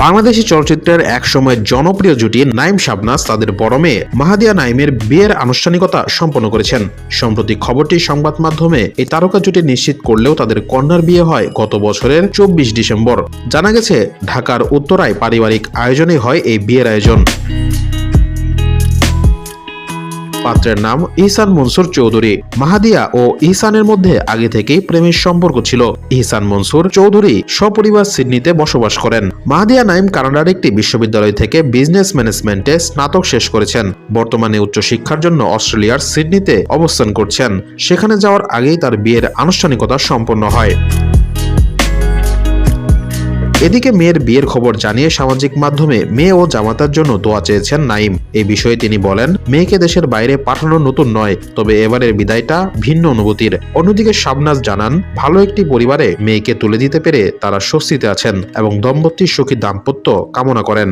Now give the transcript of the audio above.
বাংলাদেশি চলচ্চিত্রের এক সময়ের জনপ্রিয় জুটি নাইম শাবনাজ তাদের বড় মেয়ে মাহাদিয়া নাইমের বিয়ের আনুষ্ঠানিকতা সম্পন্ন করেছেন। সম্প্রতি খবরটি সংবাদ মাধ্যমে এই তারকা জুটি নিশ্চিত করলেও তাদের কন্যার বিয়ে হয় গত বছরের 24 ডিসেম্বর। জানা গেছে ঢাকার উত্তরায় পারিবারিক আয়োজনে হয় এই বিয়ের আয়োজন। পাত্রের নাম ইহসান মনসুর চৌধুরী। মাহাদিয়া ও ইহসানের মধ্যে আগে থেকেই প্রেমের সম্পর্ক ছিল। ইহসান মনসুর চৌধুরী সপরিবার সিডনিতে বসবাস করেন। মাহাদিয়া নাইম কানাডার একটি বিশ্ববিদ্যালয় থেকে বিজনেস ম্যানেজমেন্টে স্নাতক শেষ করেছেন। বর্তমানে উচ্চশিক্ষার জন্য অস্ট্রেলিয়ার সিডনিতে অবস্থান করছেন। সেখানে যাওয়ার আগেই তার বিয়ের আনুষ্ঠানিকতা সম্পন্ন হয়। এদিকে মেয়ের বিয়ের খবর জানিয়ে সামাজিক মাধ্যমে মেয়ে ও জামাতার জন্য দোয়া চেয়েছেন নাইম। এই বিষয়ে তিনি বলেন, মেয়েকে দেশের বাইরে পাঠানো নতুন নয়, তবে এবারের বিদায়টা ভিন্ন অনুভূতির। অন্যদিকে শাবনাজ জানান, ভালো একটি পরিবারে মেয়েকে তুলে দিতে পেরে তারা স্বস্তিতে আছেন এবং দম্পতির সুখী দাম্পত্য কামনা করেন।